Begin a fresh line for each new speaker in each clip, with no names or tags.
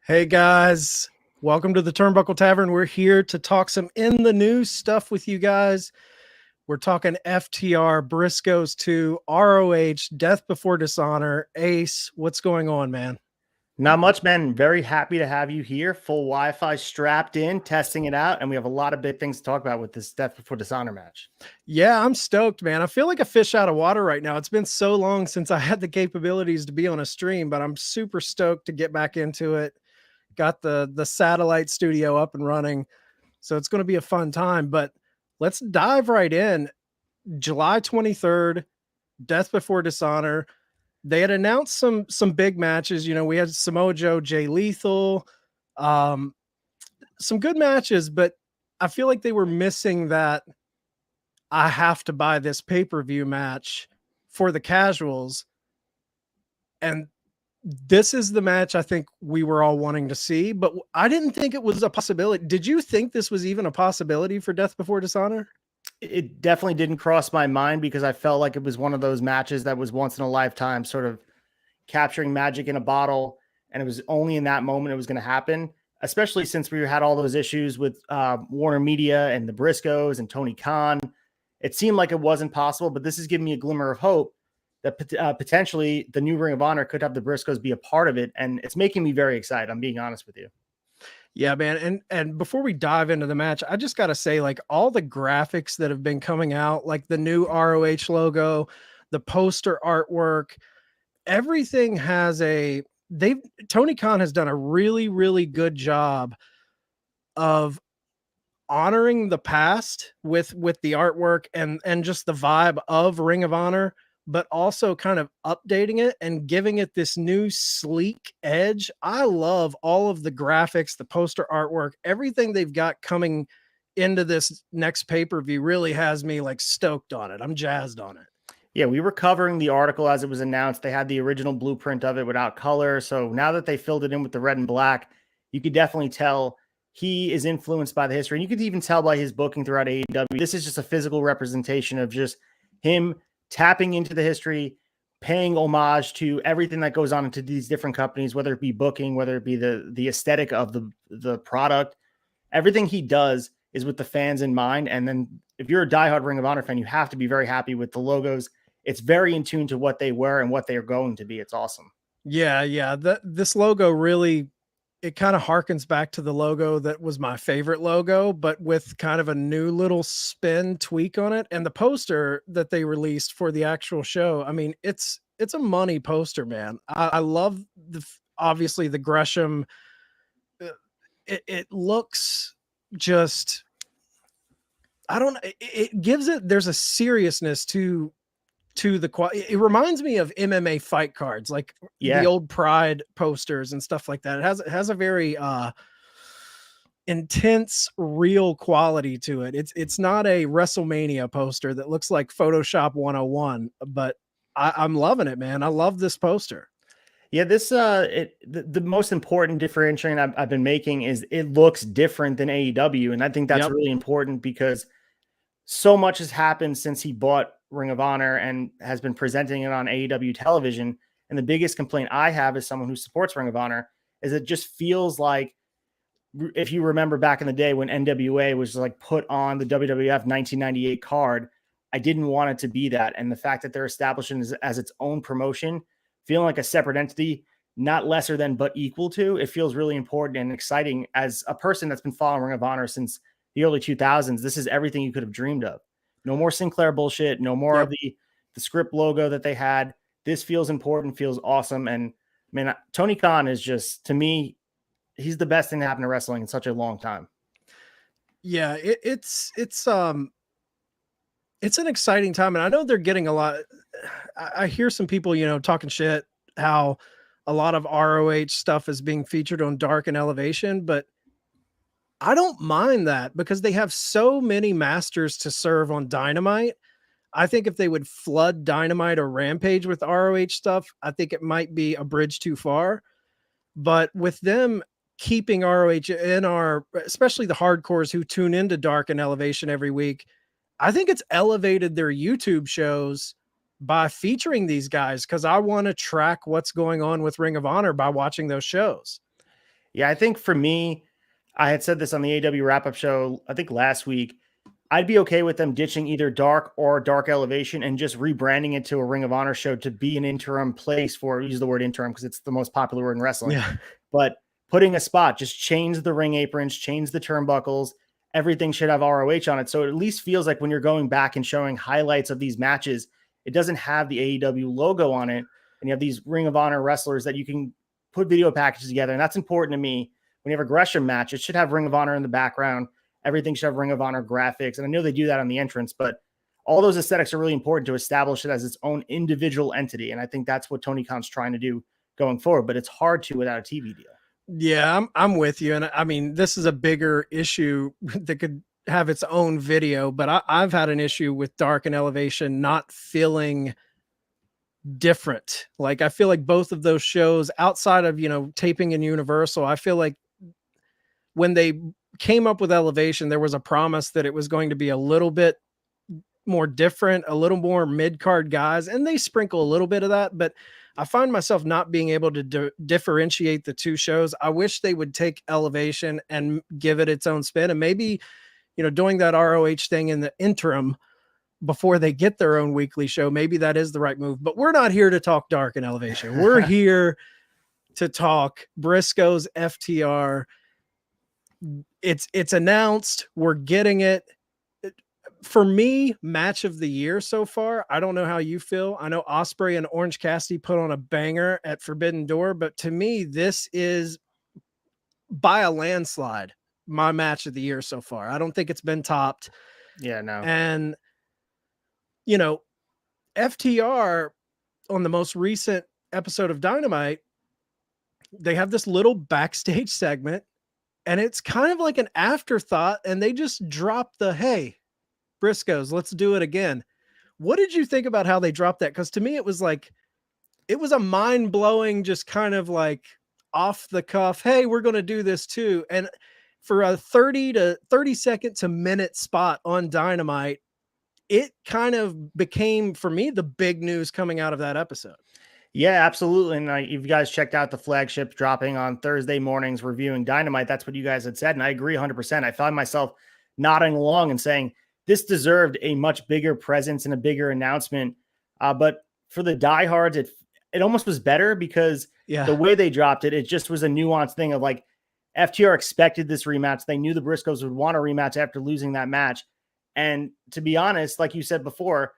Hey guys, welcome to the Turnbuckle Tavern. We're here to talk some in the news stuff with you guys. We're talking FTR, BRISCOES II, ROH, Death Before Dishonor, Ace. What's going on, man?
Not much, man. Very happy to have you here. Full Wi-Fi strapped in, testing it out, and we have a lot of big things to talk about with this Death Before Dishonor match.
Yeah, I'm stoked, man. I feel like a fish out of water right now. It's been so long since I had the capabilities to be on a stream, but I'm super stoked to get back into it. Got the satellite studio up and running, so it's going to be a fun time. But let's dive right in. July 23rd, Death Before Dishonor. They had announced some big matches. You know, we had Samoa Joe, Jay Lethal, some good matches, but I feel like they were missing that I have to buy this pay-per-view match for the casuals. And this is the match I think we were all wanting to see, but I didn't think it was a possibility. Did you think this was even a possibility for Death Before Dishonor?
It definitely didn't cross my mind because I felt like it was one of those matches that was once in a lifetime, sort of capturing magic in a bottle. And it was only in that moment it was going to happen, especially since we had all those issues with Warner Media and the Briscoes and Tony Khan. It seemed like it wasn't possible, but this is giving me a glimmer of hope that potentially the new Ring of Honor could have the Briscoes be a part of it. And it's making me very excited. I'm being honest with you.
Yeah, man. And before we dive into the match, I just got to say, like, all the graphics that have been coming out, like the new ROH logo, the poster artwork, everything has Tony Khan has done a really, really good job of honoring the past with the artwork and just the vibe of Ring of Honor, but also kind of updating it and giving it this new sleek edge. I love all of the graphics, the poster artwork, everything they've got coming into this next pay-per-view really has me like stoked on it. I'm jazzed on it.
Yeah, we were covering the article as it was announced. They had the original blueprint of it without color. So now that they filled it in with the red and black, you could definitely tell he is influenced by the history. And you could even tell by his booking throughout AEW. This is just a physical representation of just him tapping into the history, paying homage to everything that goes on into these different companies, whether it be booking, whether it be the aesthetic of the product. Everything he does is with the fans in mind. And then if you're a diehard Ring of Honor fan, you have to be very happy with the logos. It's very in tune to what they were and what they are going to be. It's awesome.
Yeah. This logo really, it kind of harkens back to the logo that was my favorite logo, but with kind of a new little spin tweak on it. And the poster that they released for the actual show, I mean, it's a money poster, man. I love obviously the Gresham. It looks just, I don't, it gives it, there's a seriousness to it reminds me of MMA fight cards, like the old Pride posters and stuff like that. It has a very intense, real quality to it. It's not a WrestleMania poster that looks like Photoshop 101, but I'm loving it, man. I love this poster.
Yeah, this the most important differentiating I've been making is it looks different than AEW, and I think that's really important because so much has happened since he bought Ring of Honor and has been presenting it on AEW television. And the biggest complaint I have as someone who supports Ring of Honor is it just feels like, if you remember back in the day when NWA was like put on the WWF 1998 card, I didn't want it to be that. And the fact that they're establishing it as its own promotion, feeling like a separate entity, not lesser than, but equal to, it feels really important and exciting. As a person that's been following Ring of Honor since the early 2000s, this is everything you could have dreamed of. No more Sinclair bullshit. No more of the script logo that they had. This feels important, feels awesome. And man, Tony Khan is just, to me, he's the best thing to happen to wrestling in such a long time.
Yeah, it's an exciting time. And I know they're getting a lot. I hear some people, talking shit, how a lot of ROH stuff is being featured on Dark and Elevation, but I don't mind that because they have so many masters to serve on Dynamite. I think if they would flood Dynamite or Rampage with ROH stuff, I think it might be a bridge too far. But with them keeping ROH in especially the hardcores who tune into Dark and Elevation every week, I think it's elevated their YouTube shows by featuring these guys because I want to track what's going on with Ring of Honor by watching those shows.
Yeah, I think for me, I had said this on the AEW wrap-up show, I think last week. I'd be okay with them ditching either Dark or Dark Elevation and just rebranding it to a Ring of Honor show to be an interim place for, use the word interim because it's the most popular word in wrestling.
Yeah.
But putting a spot, just change the ring aprons, change the turnbuckles. Everything should have ROH on it. So it at least feels like when you're going back and showing highlights of these matches, it doesn't have the AEW logo on it. And you have these Ring of Honor wrestlers that you can put video packages together. And that's important to me. When you have a Gresham match, it should have Ring of Honor in the background. Everything should have Ring of Honor graphics. And I know they do that on the entrance, but all those aesthetics are really important to establish it as its own individual entity. And I think that's what Tony Khan's trying to do going forward, but it's hard to without a TV deal.
Yeah, I'm with you. And I mean, this is a bigger issue that could have its own video, but I've had an issue with Dark and Elevation not feeling different. Like, I feel like both of those shows outside of, taping in Universal, I feel like when they came up with Elevation, there was a promise that it was going to be a little bit more different, a little more mid-card guys, and they sprinkle a little bit of that, but I find myself not being able to differentiate the two shows. I wish they would take Elevation and give it its own spin, and maybe, doing that ROH thing in the interim before they get their own weekly show, maybe that is the right move. But we're not here to talk Dark and Elevation. We're here to talk Briscoes FTR. It's announced. We're getting it. For me, match of the year so far. I don't know how you feel. I know Ospreay and Orange Cassidy put on a banger at Forbidden Door, but to me, this is by a landslide my match of the year so far. I don't think it's been topped.
Yeah, no.
And FTR on the most recent episode of Dynamite, they have this little backstage segment, and it's kind of like an afterthought, and they just drop the, hey, Briscoes, let's do it again. What did you think about how they dropped that? Because to me, it was a mind-blowing, just kind of like off the cuff, hey, we're going to do this too. And for a 30 second to minute spot on Dynamite, it kind of became, for me, the big news coming out of that episode.
Yeah, absolutely. And if you guys checked out the flagship dropping on Thursday mornings reviewing Dynamite, that's what you guys had said. And I agree 100%. I found myself nodding along and saying this deserved a much bigger presence and a bigger announcement. But for the diehards, it almost was better because the way they dropped it, it just was a nuanced thing of like FTR expected this rematch. They knew the Briscoes would want a rematch after losing that match. And to be honest, like you said before,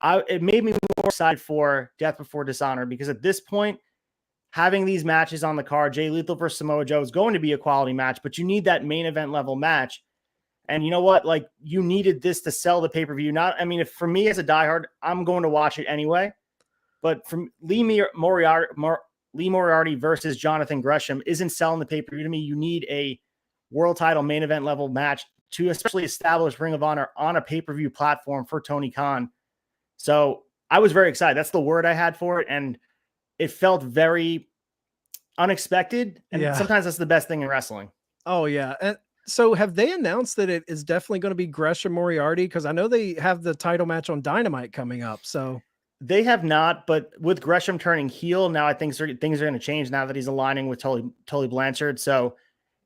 it made me more excited for Death Before Dishonor because at this point, having these matches on the card, Jay Lethal versus Samoa Joe is going to be a quality match, but you need that main event level match. And you know what? Like, you needed this to sell the pay-per-view. If for me as a diehard, I'm going to watch it anyway. But from Lee Moriarty versus Jonathan Gresham isn't selling the pay-per-view to me. You need a world title main event level match to especially establish Ring of Honor on a pay-per-view platform for Tony Khan. So I was very excited. That's the word I had for it. And it felt very unexpected. And sometimes that's the best thing in wrestling.
Oh, yeah. And so have they announced that it is definitely going to be Gresham Moriarty? Because I know they have the title match on Dynamite coming up. So
they have not, but with Gresham turning heel, now I think things are going to change now that he's aligning with Tully Blanchard. So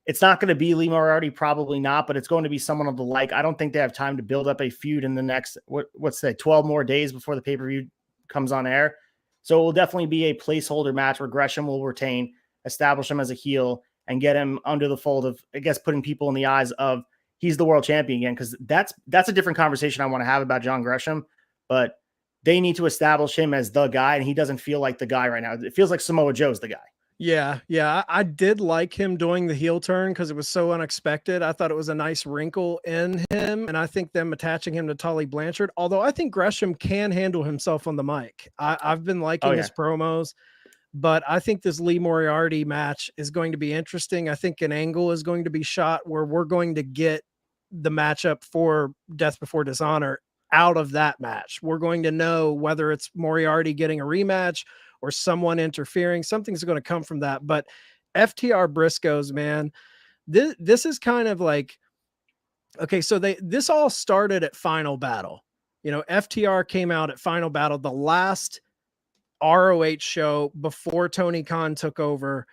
it's not going to be Lee Moriarty, probably not, but it's going to be someone of the like. I don't think they have time to build up a feud in the next, what's that, 12 more days before the pay-per-view comes on air. So it will definitely be a placeholder match where Gresham will retain, establish him as a heel, and get him under the fold of, I guess, putting people in the eyes of he's the world champion again, because that's a different conversation I want to have about John Gresham, but they need to establish him as the guy, and he doesn't feel like the guy right now. It feels like Samoa Joe's the guy.
Yeah. I did like him doing the heel turn because it was so unexpected. I thought it was a nice wrinkle in him, and I think them attaching him to Tully Blanchard, although I think Gresham can handle himself on the mic. I've been liking his promos, but I think this Lee Moriarty match is going to be interesting. I think an angle is going to be shot where we're going to get the matchup for Death Before Dishonor out of that match. We're going to know whether it's Moriarty getting a rematch or someone interfering. Something's going to come from that. But FTR Briscoes, man, this is kind of like, okay, so this all started at Final Battle. FTR came out at Final Battle, the last ROH show before Tony Khan took over.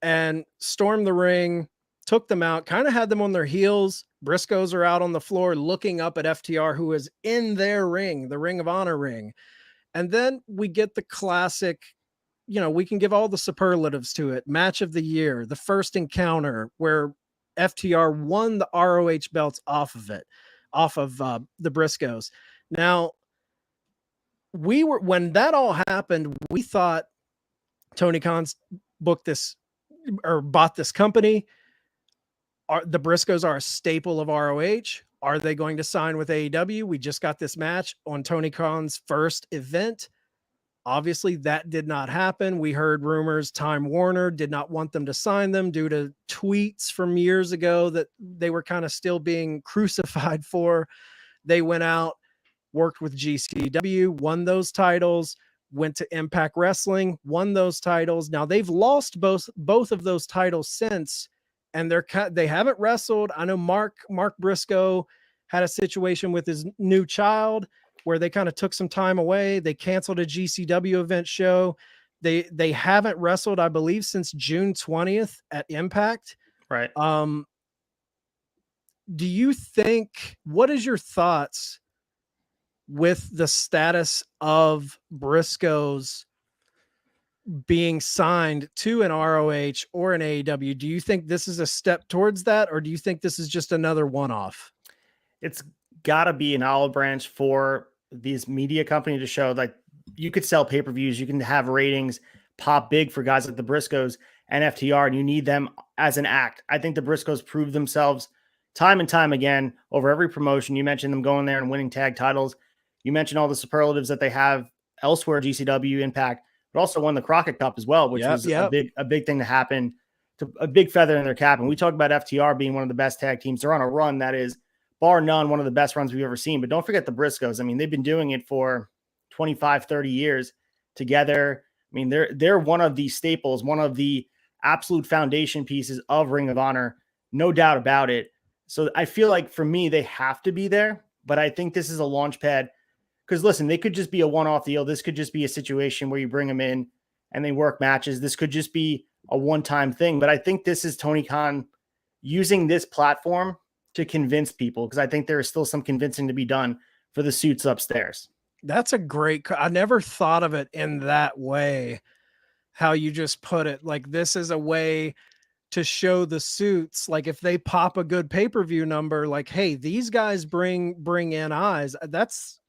and stormed the ring, took them out, kind of had them on their heels. Briscoes are out on the floor looking up at FTR, who is in their ring, the Ring of Honor ring. And then we get the classic, you know, we can give all the superlatives to it. Match of the year, the first encounter where FTR won the ROH belts off of it, off of the Briscoes. Now, when that all happened, we thought Tony Khan's booked this or bought this company. The Briscoes are a staple of ROH. Are they going to sign with AEW? We just got this match on Tony Khan's first event. Obviously, that did not happen. We heard rumors Time Warner did not want them to sign them due to tweets from years ago that they were kind of still being crucified for. They went out, worked with GCW, won those titles, went to Impact Wrestling, won those titles. Now they've lost both of those titles since, and they haven't wrestled. I know Mark Briscoe had a situation with his new child where they kind of took some time away. They canceled a GCW event show. They haven't wrestled, I believe, since June 20th at Impact.
Right.
Do you think, what is your thoughts with the status of Briscoes being signed to an ROH or an AEW? Do you think this is a step towards that, or do you think this is just another one-off?
It's got to be an olive branch for these media company to show like you could sell pay-per-views, you can have ratings pop big for guys like the Briscoes and FTR, and you need them as an act. I think the Briscoes prove themselves time and time again over every promotion. You mentioned them going there and winning tag titles. You mentioned all the superlatives that they have elsewhere, GCW, Impact, but also won the Crockett Cup as well, which was a big thing to happen, to a big feather in their cap. And we talk about FTR being one of the best tag teams. They're on a run that is, bar none, one of the best runs we've ever seen. But don't forget the Briscoes. I mean, they've been doing it for 25, 30 years together. I mean, they're one of the staples, one of the absolute foundation pieces of Ring of Honor, no doubt about it. So I feel like for me, they have to be there. But I think this is a launch pad. Because listen, they could just be a one-off deal. This could just be a situation where you bring them in and they work matches. This could just be a one-time thing. But I think this is Tony Khan using this platform to convince people, because I think there is still some convincing to be done for the suits upstairs.
That's a great, I never thought of it in that way, how you just put it. Like, this is a way to show the suits, like if they pop a good pay-per-view number, like, hey, these guys bring in eyes. That's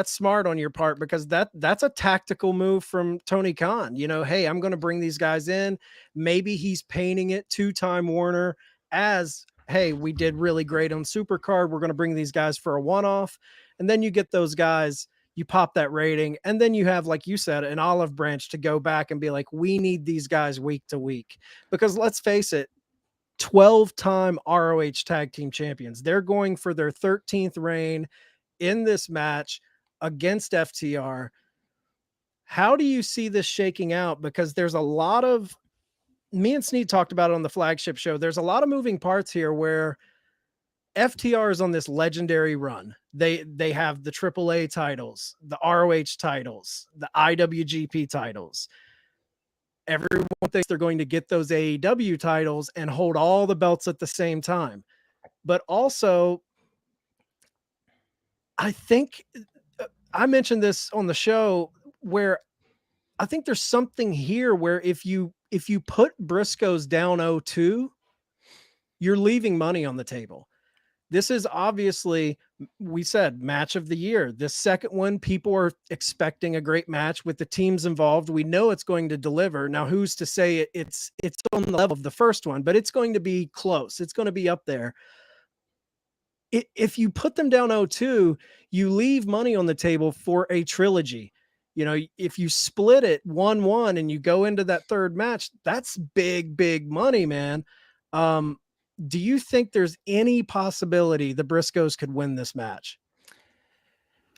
smart on your part, because that's a tactical move from Tony Khan. You know, hey, I'm going to bring these guys in. Maybe he's painting it to Time Warner as, hey, we did really great on Supercard. We're going to bring these guys for a one-off. And then you get those guys, you pop that rating. And then you have, like you said, an olive branch to go back and be like, we need these guys week to week. Because let's face it, 12-time ROH tag team champions. They're going for their 13th reign in this match against FTR. How do you see this shaking out? Because there's a lot of, me and Snead talked about it on the flagship show. There's a lot of moving parts here where FTR is on this legendary run. They have the AAA titles, the ROH titles, the IWGP titles. Everyone thinks they're going to get those AEW titles and hold all the belts at the same time. But also, I think I mentioned this on the show where I think there's something here where if you put Briscoes down 0-2, you're leaving money on the table. This is obviously, we said, match of the year. The second one, people are expecting a great match with the teams involved. We know it's going to deliver. Now, who's to say it's on the level of the first one, but it's going to be close. It's going to be up there. If you put them down 0-2, you leave money on the table for a trilogy. You know, if you split it 1-1 and you go into that third match, that's big, big money, man. Do you think there's any possibility the Briscoes could win this match?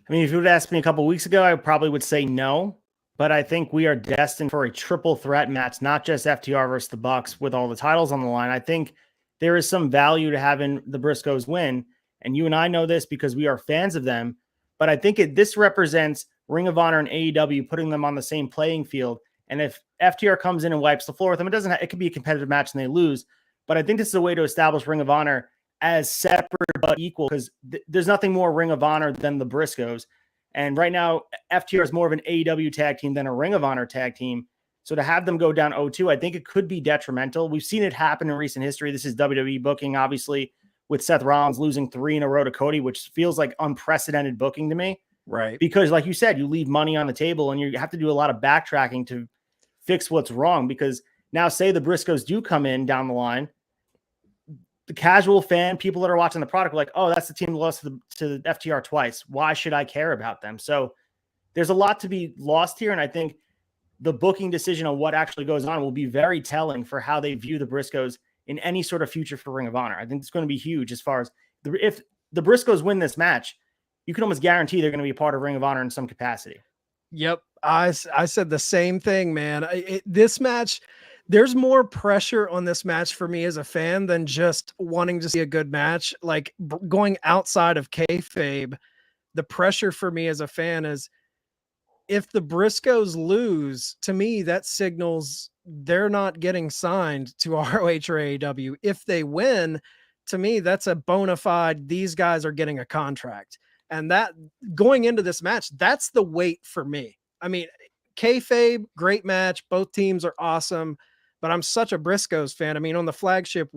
I mean, if you would ask me a couple of weeks ago, I probably would say no. But I think we are destined for a triple threat match, not just FTR versus the Bucks with all the titles on the line. I think there is some value to having the Briscoes win. And you and I know this because we are fans of them. But I think this represents Ring of Honor and AEW putting them on the same playing field And if FTR comes in and wipes the floor with them, it could be a competitive match and they lose. But I think this is a way to establish Ring of Honor as separate but equal, because there's nothing more Ring of Honor than the Briscoes. And right now, FTR is more of an AEW tag team than a Ring of Honor tag team. So to have them go down 0-2, I think it could be detrimental. We've seen it happen in recent history. This is WWE booking, obviously, with Seth Rollins losing 3 in a row to Cody, which feels like unprecedented booking to me.
Right.
Because like you said, you leave money on the table and you have to do a lot of backtracking to fix what's wrong. Because now say the Briscoes do come in down the line, the casual fan, people that are watching the product are like, oh, that's the team that lost to the FTR twice. Why should I care about them? So there's a lot to be lost here. And I think the booking decision on what actually goes on will be very telling for how they view the Briscoes in any sort of future for Ring of Honor. I think it's going to be huge as far as if the Briscoes win this match, you can almost guarantee they're going to be a part of Ring of Honor in some capacity.
Yep. I said the same thing, man. This match, there's more pressure on this match for me as a fan than just wanting to see a good match. Like going outside of kayfabe, the pressure for me as a fan is if the Briscoes lose, to me, that signals they're not getting signed to ROH or AEW. If they win, to me, that's a bona fide, these guys are getting a contract. And that going into this match, that's the weight for me. I mean, kayfabe, great match. Both teams are awesome, but I'm such a Briscoes fan. I mean, on the flagship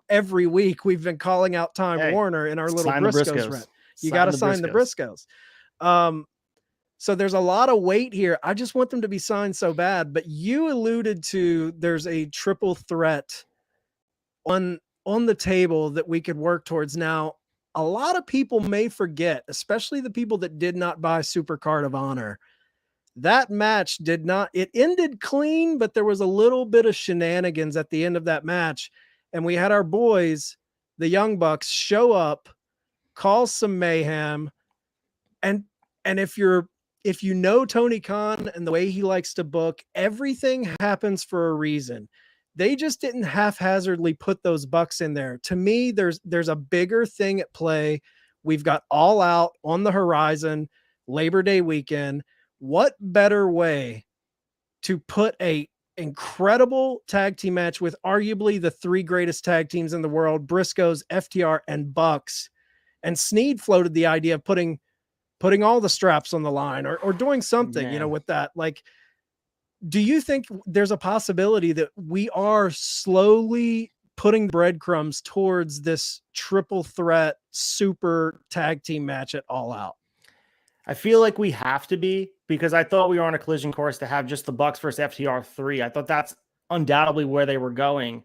every week, we've been calling out Time Warner in our little Briscoes rent. You got to sign the Briscoes. So there's a lot of weight here. I just want them to be signed so bad, but you alluded to there's a triple threat on the table that we could work towards. Now, a lot of people may forget, especially the people that did not buy Super Card of Honor. That match it ended clean, but there was a little bit of shenanigans at the end of that match. And we had our boys, the Young Bucks, show up, cause some mayhem. And if you know Tony Khan and the way he likes to book, everything happens for a reason. They just didn't haphazardly put those Bucks in there. To me, there's a bigger thing at play. We've got All Out on the horizon, Labor Day weekend. What better way to put a incredible tag team match with arguably the 3 greatest tag teams in the world, Briscoes, FTR, and Bucks. And Sneed floated the idea of putting all the straps on the line or doing something, with that. Like, do you think there's a possibility that we are slowly putting breadcrumbs towards this triple threat super tag team match at All Out?
I feel like we have to be, because I thought we were on a collision course to have just the Bucks versus FTR 3. I thought that's undoubtedly where they were going.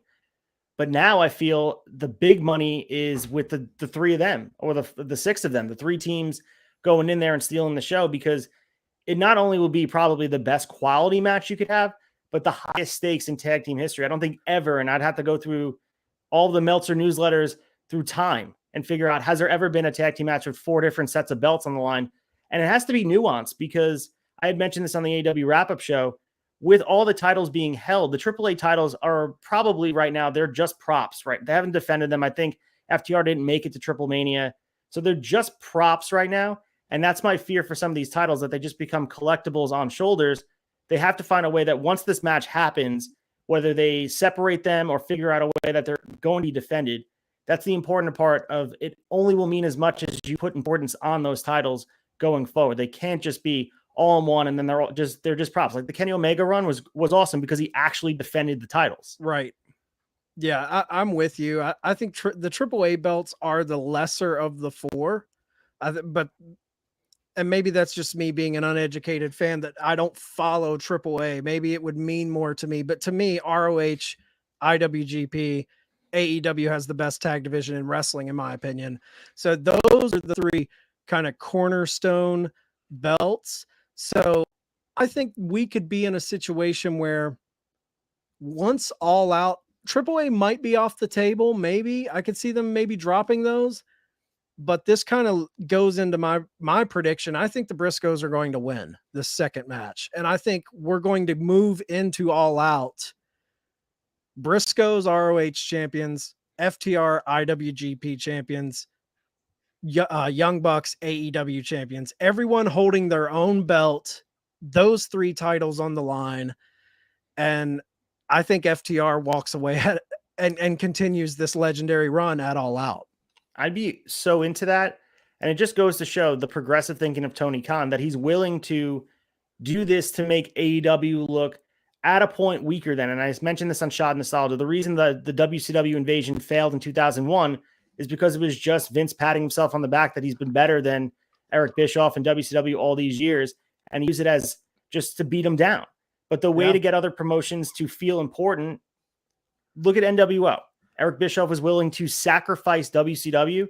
But now I feel the big money is with the 3 of them, or the 6 of them, the 3 teams going in there and stealing the show, because it not only will be probably the best quality match you could have, but the highest stakes in tag team history. I don't think ever, and I'd have to go through all the Meltzer newsletters through time and figure out, has there ever been a tag team match with 4 different sets of belts on the line? And it has to be nuanced, because I had mentioned this on the AEW wrap-up show. With all the titles being held, the AAA titles are probably right now, they're just props, right? They haven't defended them. I think FTR didn't make it to Triple Mania. So they're just props right now. And that's my fear for some of these titles, that they just become collectibles on shoulders. They have to find a way that once this match happens, whether they separate them or figure out a way that they're going to be defended, that's the important part of it. Only will mean as much as you put importance on those titles going forward. They can't just be all in one and then they're just props. Like the Kenny Omega run was awesome because he actually defended the titles.
Right. Yeah, I'm with you. I think the AAA belts are the lesser of the 4, and maybe that's just me being an uneducated fan that I don't follow AAA. Maybe it would mean more to me, but to me, ROH, IWGP, AEW has the best tag division in wrestling, in my opinion. So those are the 3 kind of cornerstone belts. So I think we could be in a situation where once All Out, AAA might be off the table. Maybe I could see them maybe dropping those. But this kind of goes into my prediction. I think the Briscoes are going to win the second match. And I think we're going to move into All Out. Briscoes, ROH champions, FTR, IWGP champions, Young Bucks, AEW champions, everyone holding their own belt, those 3 titles on the line. And I think FTR walks away and continues this legendary run at All Out.
I'd be so into that. And it just goes to show the progressive thinking of Tony Khan, that he's willing to do this to make AEW look at a point weaker than. And I just mentioned this on Shot Nostalgia. The reason the WCW invasion failed in 2001 is because it was just Vince patting himself on the back that he's been better than Eric Bischoff and WCW all these years, and he used it as just to beat him down. But the way to get other promotions to feel important, look at NWO. Eric Bischoff was willing to sacrifice WCW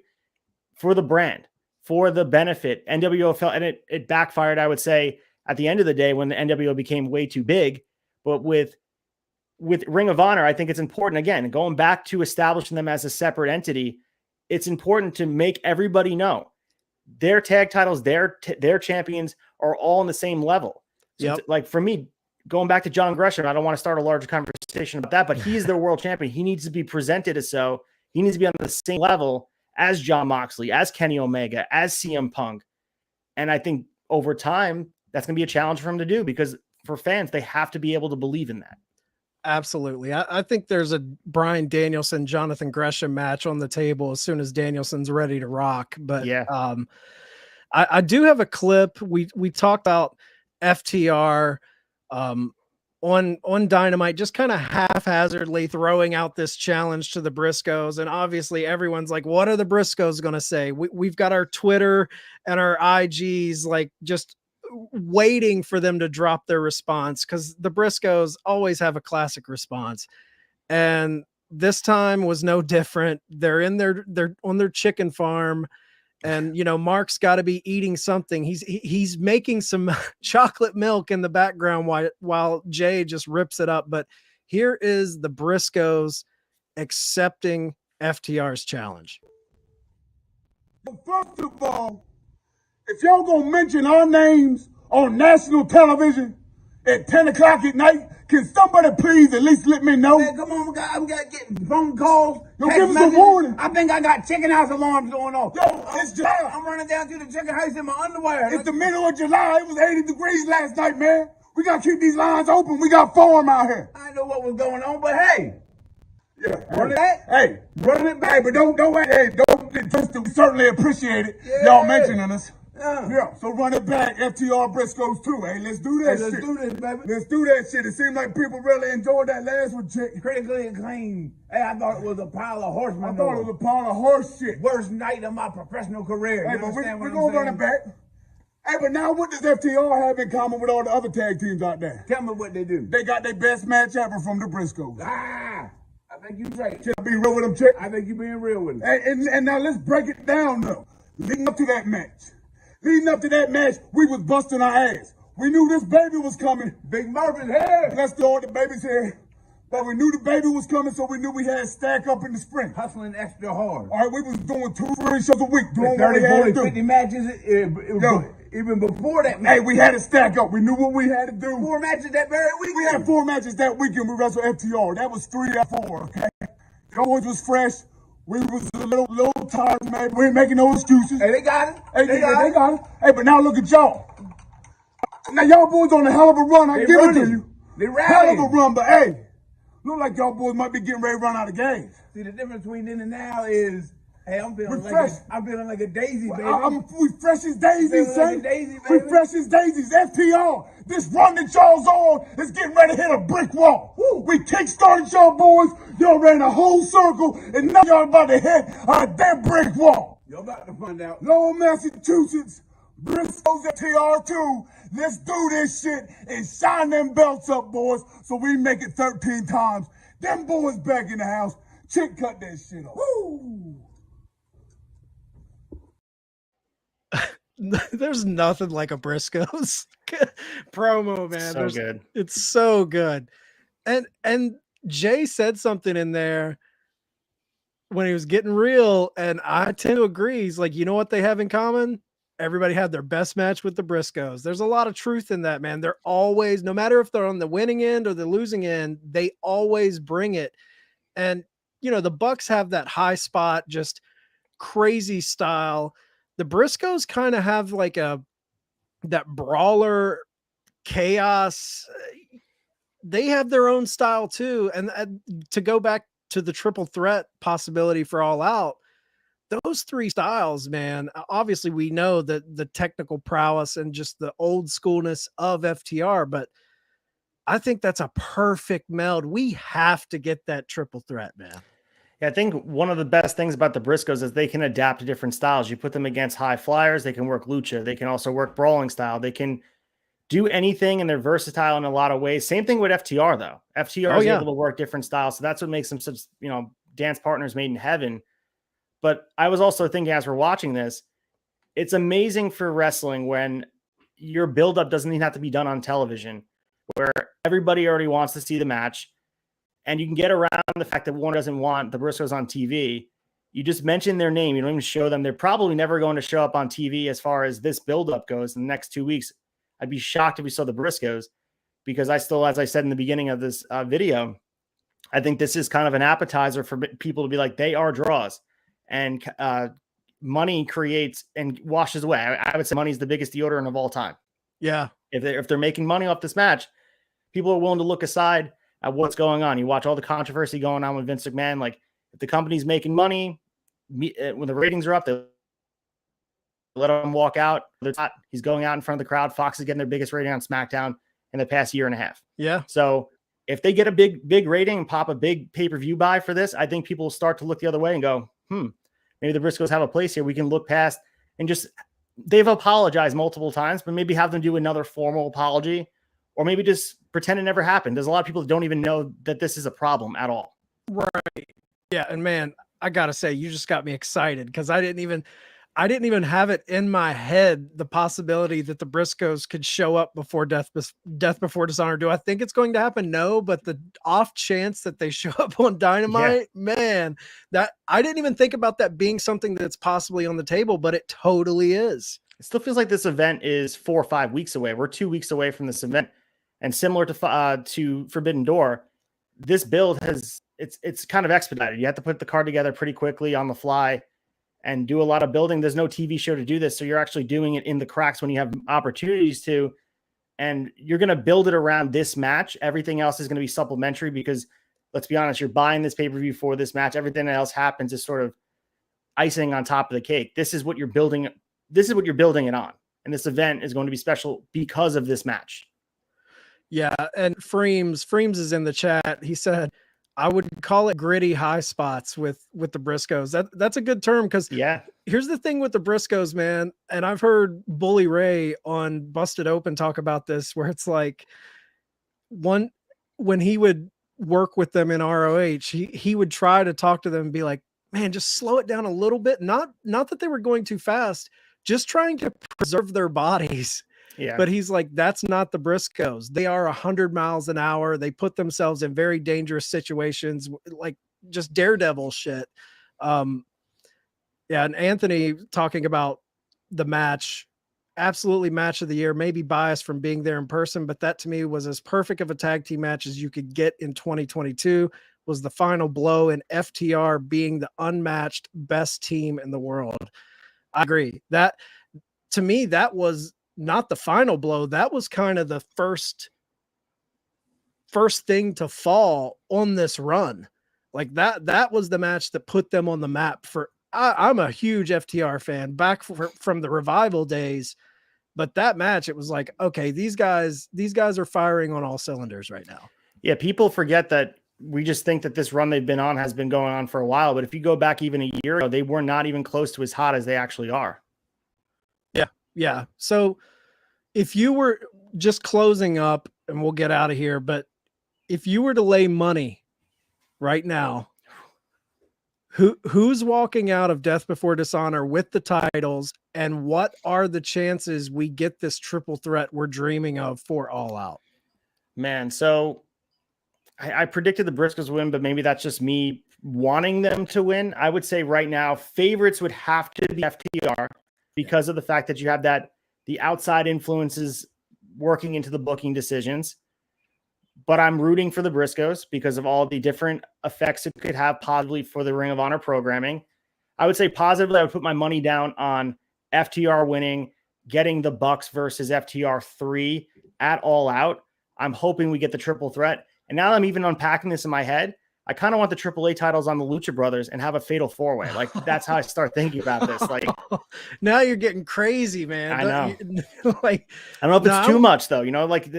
for the brand, for the benefit. NWO felt, and it backfired, I would say, at the end of the day when the NWO became way too big. But with Ring of Honor, I think it's important, again, going back to establishing them as a separate entity, it's important to make everybody know their tag titles, their champions are all on the same level. So like for me, going back to John Gresham, I don't want to start a larger conversation about that, but he's their world champion. He needs to be presented as so. He needs to be on the same level as Jon Moxley, as Kenny Omega, as CM Punk. And I think over time, that's going to be a challenge for him to do, because for fans, they have to be able to believe in that.
Absolutely. I think there's a Bryan Danielson, Jonathan Gresham match on the table as soon as Danielson's ready to rock. But I do have a clip. We talked about FTR on Dynamite, just kind of haphazardly throwing out this challenge to the Briscoes. And obviously everyone's like, what are the Briscoes going to say? We've got our Twitter and our IGs like just waiting for them to drop their response, because the Briscoes always have a classic response, and this time was no different. They're on their chicken farm, and Mark's got to be eating something. He's making some chocolate milk in the background while Jay just rips it up. But here is the Briscoes accepting FTR's challenge.
First of all, if y'all gonna mention our names on national television at 10 o'clock at night, can somebody please at least let me know?
Man, come on, I'm getting phone calls.
Yo, give us a warning.
I think I got chicken house alarms going off.
Yo, it's July.
I'm running down to the chicken house in my underwear.
It's the middle of July. It was 80 degrees last night, man. We gotta keep these lines open. We got farm out here.
I know what was going on, but hey.
Yeah, run it back. Hey, run it back, but don't just certainly appreciate it. Yeah. Y'all mentioning us. Yeah, so run it back, FTR BRISCOES II. Hey, let's do that shit.
Let's do this, baby.
Let's do that shit. It seems like people really enjoyed that last one, chick.
Critically acclaimed. Hey, I thought it was a pile of horse manure.
I thought it was a pile of horse shit.
Worst night of my professional career.
Hey, but we're gonna run it back. Hey, but now what does FTR have in common with all the other tag teams out there?
Tell me what they do.
They got their best match ever from the Briscoes.
I think you're right.
Can I be real with them, chick?
I think you're being real with them.
And now let's break it down, though. Leading up to that match, we was busting our ass. We knew this baby was coming.
Big Murphy's here.
Let's go, the baby's here. But we knew the baby was coming, so we knew we had to stack up in the spring.
Hustling extra hard.
All right, we was doing 2 free shows a week. Doing
30, 40, 50 matches. Even before that match.
Hey, we had to stack up. We knew what we had to do.
4 matches that very week.
We had 4 matches that weekend. We wrestled FTR. That was 3 out of 4, okay? It always was fresh. We was a little tired, man. We ain't making no excuses.
Hey, they got it.
Hey, they got it. Hey, but now look at y'all. Now y'all boys on a hell of a run. I give it to you.
They rallying.
Hell of a run, but hey, look like y'all boys might be getting ready to run out of gas.
See, the difference between then and now is, hey, I'm feeling like a daisy, baby.
We fresh as daisies, son.
Daisy,
we fresh as daisies. FTR. This run that y'all's on is getting ready to hit a brick wall. Woo. We kick-started y'all boys. Y'all ran a whole circle, and now y'all about to hit a damn brick wall.
Y'all about to find out.
Lowell, Massachusetts, BRISCOES FTR 2. Let's do this shit and shine them belts up, boys, so we make it 13 times. Them boys back in the house. Chick, cut that shit off. Woo!
There's nothing like a Briscoes promo, man.
So good.
It's so good. And Jay said something in there when he was getting real, and I tend to agree. He's like, you know what they have in common? Everybody had their best match with the Briscoes. There's a lot of truth in that, man. They're always, no matter if they're on the winning end or the losing end, they always bring it. And, the Bucks have that high spot, just crazy style. The Briscoes kind of have like that brawler chaos. they have their own style too. And to go back to the triple threat possibility for All Out, those three styles, man, obviously we know that the technical prowess and just the old schoolness of FTR, but I think that's a perfect meld. We have to get that triple threat, man.
Yeah, I think one of the best things about the Briscoes is they can adapt to different styles. You put them against high flyers, they can work lucha. They can also work brawling style. They can do anything, and they're versatile in a lot of ways. Same thing with FTR, though. FTR is able to work different styles. So that's what makes them such, dance partners made in heaven. But I was also thinking as we're watching this, it's amazing for wrestling when your buildup doesn't even have to be done on television, where everybody already wants to see the match. And you can get around the fact that one doesn't want the Briscoes on TV. You just mention their name. You don't even show them. They're probably never going to show up on TV as far as this buildup goes in the next 2 weeks. I'd be shocked if we saw the Briscoes, because I still, as I said in the beginning of this video, I think this is kind of an appetizer for people to be like, they are draws. And money creates and washes away. I would say money is the biggest deodorant of all time.
Yeah.
If they're making money off this match, people are willing to look aside at what's going on. You watch all the controversy going on with Vince McMahon. Like, if the company's making money, when the ratings are up, they let him walk out. He's going out in front of the crowd. Fox is getting their biggest rating on SmackDown in the past year and a half.
Yeah.
So if they get a big rating and pop a big pay-per-view buy for this, I think people will start to look the other way and go, maybe the Briscoes have a place here. We can look past and just, they've apologized multiple times, but maybe have them do another formal apology, or maybe just pretend it never happened. There's a lot of people that don't even know that this is a problem at all.
Right. Yeah. And man, I gotta say, you just got me excited, because I didn't even have it in my head, the possibility that the Briscoes could show up before Death Before Dishonor. Do I think it's going to happen? No, but the off chance that they show up on Dynamite, man, that I didn't even think about that being something that's possibly on the table, but it totally is.
It still feels like this event is 4 or 5 weeks away. We're 2 weeks away from this event, and similar to Forbidden Door, this build it's kind of expedited. You have to put the card together pretty quickly on the fly and do a lot of building. There's no TV show to do this, so you're actually doing it in the cracks when you have opportunities to, and you're going to build it around this match. Everything else is going to be supplementary, because let's be honest, you're buying this pay-per-view for this match. Everything else happens is sort of icing on top of the cake. This is what you're building. This is what you're building it on. And this event is going to be special because of this match.
Yeah. And Freems is in the chat. He said, I would call it gritty high spots with the Briscoes. That's a good term, because here's the thing with the Briscoes, man. And I've heard Bully Ray on Busted Open talk about this, where it's like when he would work with them in ROH, he would try to talk to them and be like, man, just slow it down a little bit. Not that they were going too fast, just trying to preserve their bodies.
Yeah.
But he's like, that's not the Briscoes. They are 100 miles an hour. They put themselves in very dangerous situations, like just daredevil shit. And Anthony talking about the match, absolutely match of the year, maybe biased from being there in person, but that to me was as perfect of a tag team match as you could get in 2022. Was the final blow in FTR being the unmatched best team in the world. I agree. That, to me, that was not the final blow. That was kind of the first thing to fall on this run. Like that was the match that put them on the map for, I'm a huge FTR fan back from the Revival days, but that match, it was like, okay, these guys are firing on all cylinders right now.
Yeah. People forget that we just think that this run they've been on has been going on for a while, but if you go back even a year ago, they were not even close to as hot as they actually are.
Yeah. So if you were just closing up, and we'll get out of here, but if you were to lay money right now, who's walking out of Death Before Dishonor with the titles, and what are the chances we get this triple threat we're dreaming of for All Out?
Man, so I predicted the Briscoes win, but maybe that's just me wanting them to win. I would say right now, favorites would have to be FTR, because of the fact that you have the outside influences working into the booking decisions. But I'm rooting for the Briscoes because of all the different effects it could have positively for the Ring of Honor programming. I would say positively, I would put my money down on FTR winning, getting the Bucks versus FTR 3 at All Out. I'm hoping we get the triple threat. And now I'm even unpacking this in my head. I kind of want the AAA titles on the Lucha Brothers and have a fatal 4-way. Like, that's how I start thinking about this. Like,
now you're getting crazy, man.
I know.
Like,
I don't know if it's too much though. You know, like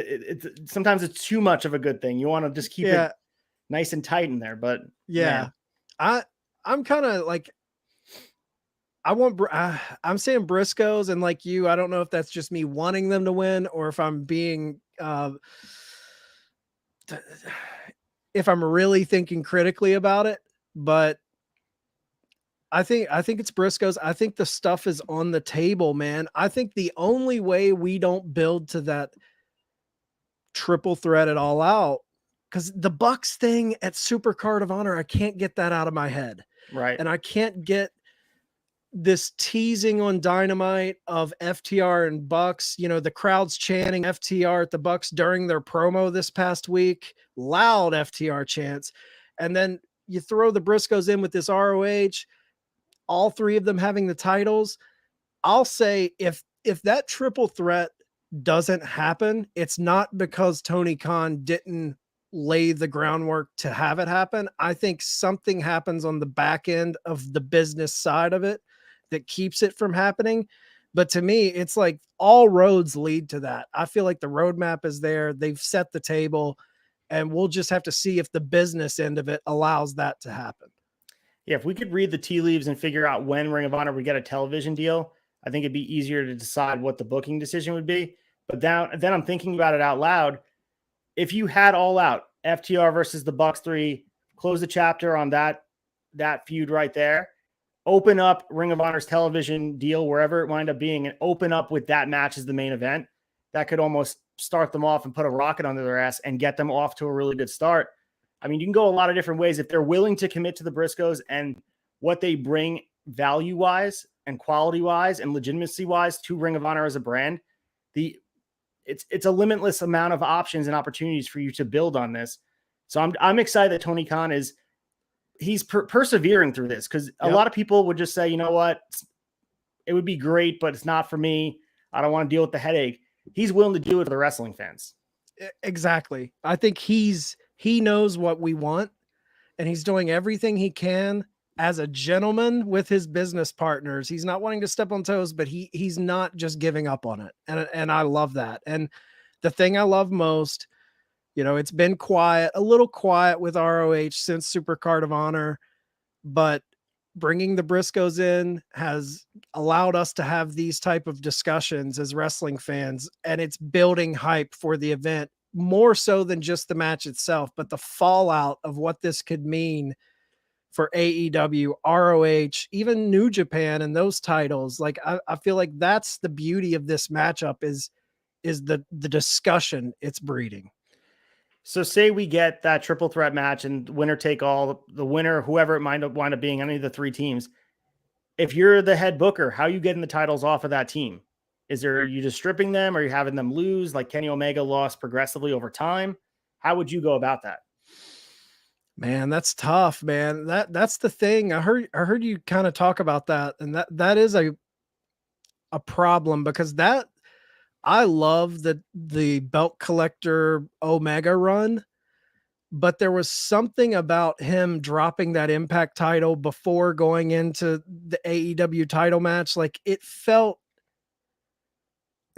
sometimes it's too much of a good thing. You want to just keep it nice and tight in there. But
yeah, man. I'm kind of like, I'm saying Briscoes, and like you, I don't know if that's just me wanting them to win or if I'm being, if I'm really thinking critically about it, but I think it's Briscoes. I think the stuff is on the table, man. I think the only way we don't build to that triple threat at All Out, because the Bucks thing at Super Card of Honor, I can't get that out of my head.
Right.
And I can't get this teasing on Dynamite of FTR and Bucks, you know, the crowd's chanting FTR at the Bucks during their promo this past week, loud FTR chants. And then you throw the Briscoes in with this ROH, all three of them having the titles. I'll say if that triple threat doesn't happen, it's not because Tony Khan didn't lay the groundwork to have it happen. I think something happens on the back end of the business side of it that keeps it from happening. But to me, it's like all roads lead to that. I feel like the roadmap is there. They've set the table, and we'll just have to see if the business end of it allows that to happen.
Yeah, if we could read the tea leaves and figure out when Ring of Honor would get a television deal, I think it'd be easier to decide what the booking decision would be. But then I'm thinking about it out loud. If you had All Out, FTR versus the Bucks 3, close the chapter on that feud right there, open up Ring of Honor's television deal, wherever it wind up being, and open up with that match as the main event, that could almost start them off and put a rocket under their ass and get them off to a really good start. I mean, you can go a lot of different ways if they're willing to commit to the Briscoes and what they bring value-wise and quality-wise and legitimacy-wise to Ring of Honor as a brand. It's a limitless amount of options and opportunities for you to build on this. So I'm excited that Tony Khan he's persevering through this, because a lot of people would just say, you know what, it would be great, but it's not for me. I don't want to deal with the headache. He's willing to do it for the wrestling fans.
Exactly. I think he knows what we want, and he's doing everything he can as a gentleman with his business partners. He's not wanting to step on toes, but he's not just giving up on it. And I love that. And the thing I love most, you know, it's been a little quiet with ROH since Super Card of Honor, but bringing the Briscoes in has allowed us to have these type of discussions as wrestling fans, and it's building hype for the event more so than just the match itself, but the fallout of what this could mean for AEW, ROH, even New Japan and those titles. Like, I feel like that's the beauty of this matchup is the discussion it's breeding.
So say we get that triple threat match and winner take all, the winner, whoever it might wind up being, any of the three teams. If you're the head booker, how are you getting the titles off of that team? Are you just stripping them? Or are you having them lose like Kenny Omega lost progressively over time? How would you go about that?
Man, that's tough, man. That's the thing. I heard you kind of talk about that, and that is a problem, because I love the belt collector Omega run, but there was something about him dropping that Impact title before going into the AEW title match. Like, it felt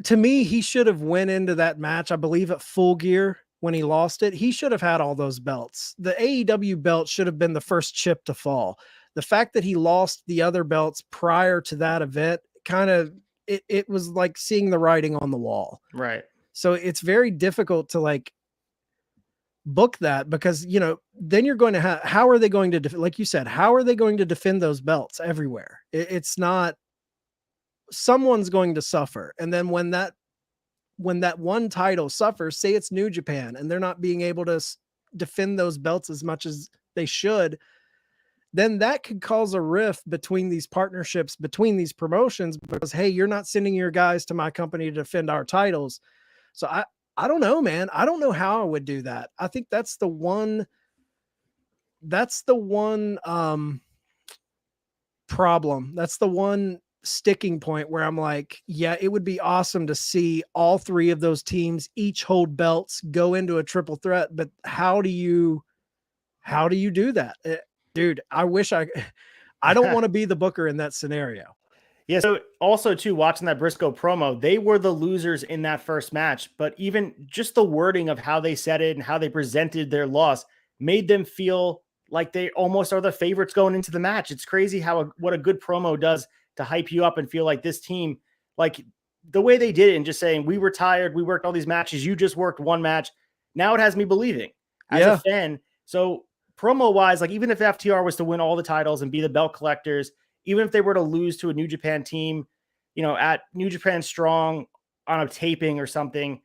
to me, he should have went into that match, I believe, at Full Gear. When he lost it, he should have had all those belts. The AEW belt should have been the first chip to fall. The fact that he lost the other belts prior to that event, kind of, it was like seeing the writing on the wall.
Right.
So it's very difficult to like book that, because, you know, then you're going to have, how are they going to, like you said, how are they going to defend those belts everywhere? It's not, someone's going to suffer. And then when that one title suffers, say it's New Japan, and they're not being able to defend those belts as much as they should, then that could cause a rift between these partnerships, between these promotions, because, hey, you're not sending your guys to my company to defend our titles. So I don't know, man. I don't know how I would do that. I think that's the one problem. That's the one sticking point where I'm like, yeah, it would be awesome to see all three of those teams each hold belts, go into a triple threat. But how do you do that? Dude, I wish I don't want to be the booker in that scenario.
Yeah. So also too, watching that Briscoe promo, they were the losers in that first match, but even just the wording of how they said it and how they presented their loss made them feel like they almost are the favorites going into the match. It's crazy what a good promo does to hype you up and feel like this team, like the way they did it and just saying, we were tired, we worked all these matches, you just worked one match. Now it has me believing as a fan. So promo wise, like even if FTR was to win all the titles and be the belt collectors, even if they were to lose to a New Japan team, at New Japan Strong on a taping or something,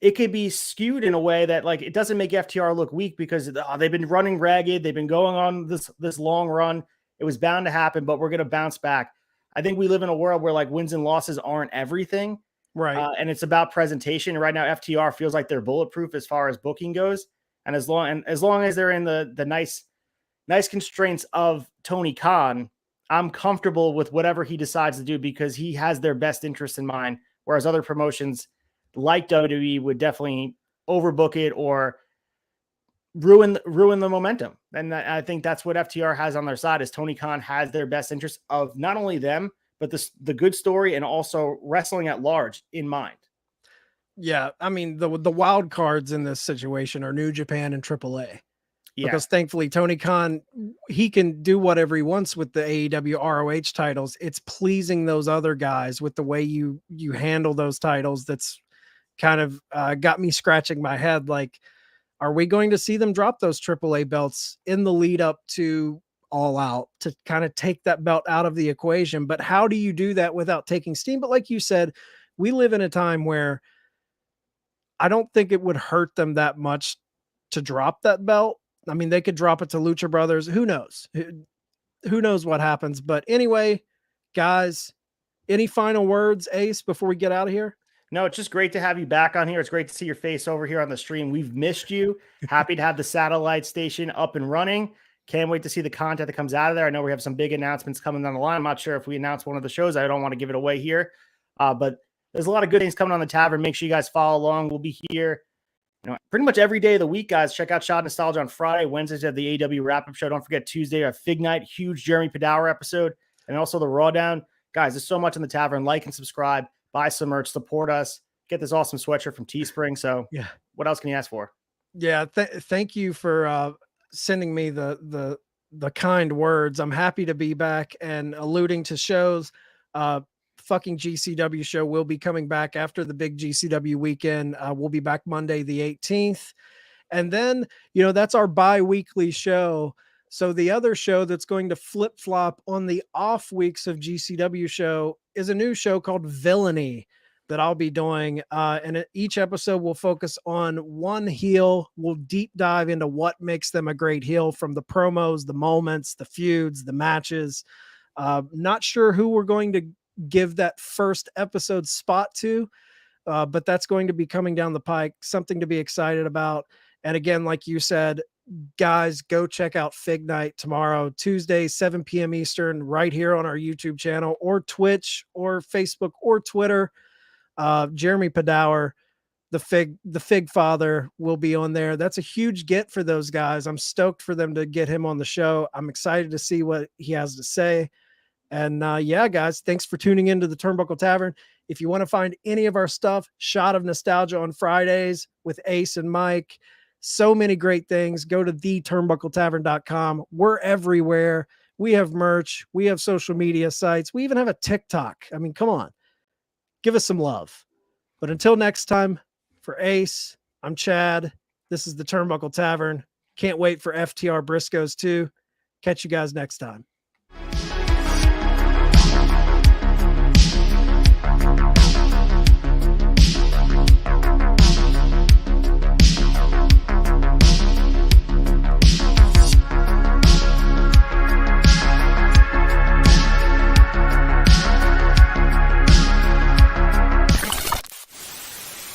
it could be skewed in a way that like it doesn't make FTR look weak because they've been running ragged, they've been going on this long run. It was bound to happen, but we're going to bounce back. I think we live in a world where like wins and losses aren't everything,
right?
And it's about presentation. Right now, FTR feels like they're bulletproof as far as booking goes, and as long as they're in the nice constraints of Tony Khan, I'm comfortable with whatever he decides to do because he has their best interest in mind. Whereas other promotions like WWE would definitely overbook it or ruin the momentum. And I think that's what FTR has on their side is Tony Khan has their best interest of not only them, but the good story and also wrestling at large in mind.
Yeah. I mean, the wild cards in this situation are New Japan and AAA.
Yeah.
Because thankfully Tony Khan, he can do whatever he wants with the AEW ROH titles. It's pleasing those other guys with the way you handle those titles. That's kind of got me scratching my head. Like, are we going to see them drop those AAA belts in the lead up to All Out to kind of take that belt out of the equation? But how do you do that without taking steam? But like you said, we live in a time where I don't think it would hurt them that much to drop that belt. I mean, they could drop it to Lucha Brothers. Who knows? Who knows what happens? But anyway, guys, any final words, Ace, before we get out of here?
No, it's just great to have you back on here. It's great to see your face over here on the stream. We've missed you. Happy to have the satellite station up and running. Can't wait to see the content that comes out of there. I know we have some big announcements coming down the line. I'm not sure if we announce one of the shows. I don't want to give it away here. But there's a lot of good things coming on the tavern. Make sure you guys follow along. We'll be here pretty much every day of the week, guys. Check out Shot Nostalgia on Friday. Wednesdays at the AEW wrap-up show. Don't forget Tuesday, our Fig Night, huge Jeremy Padawer episode, and also the Raw Down. Guys, there's so much in the tavern. Like and subscribe. Buy some merch. Support us. Get this awesome sweatshirt from Teespring. So,
yeah,
what else can you ask for?
Yeah, thank you for sending me the kind words. I'm happy to be back and alluding to shows. Fucking GCW show will be coming back after the big GCW weekend. We'll be back Monday the 18th. And then, that's our bi-weekly show. So the other show that's going to flip-flop on the off weeks of GCW show is a new show called Villainy that I'll be doing. And each episode will focus on one heel. We'll deep dive into what makes them a great heel, from the promos, the moments, the feuds, the matches. Not sure who we're going to give that first episode spot to, but that's going to be coming down the pike, something to be excited about. And again, like you said, guys, go check out Fig Night tomorrow, Tuesday, 7 p.m. Eastern, right here on our YouTube channel or Twitch or Facebook or Twitter. Jeremy Padawer, the Fig Father, will be on there. That's a huge get for those guys. I'm stoked for them to get him on the show. I'm excited to see what he has to say. And yeah, guys, thanks for tuning into the Turnbuckle Tavern. If you want to find any of our stuff, Shot of Nostalgia on Fridays with Ace and Mike. So many great things. Go to theturnbuckletavern.com. We're everywhere. We have merch. We have social media sites. We even have a TikTok. I mean, come on. Give us some love. But until next time, for Ace, I'm Chad. This is the Turnbuckle Tavern. Can't wait for FTR Briscoes II. Catch you guys next time.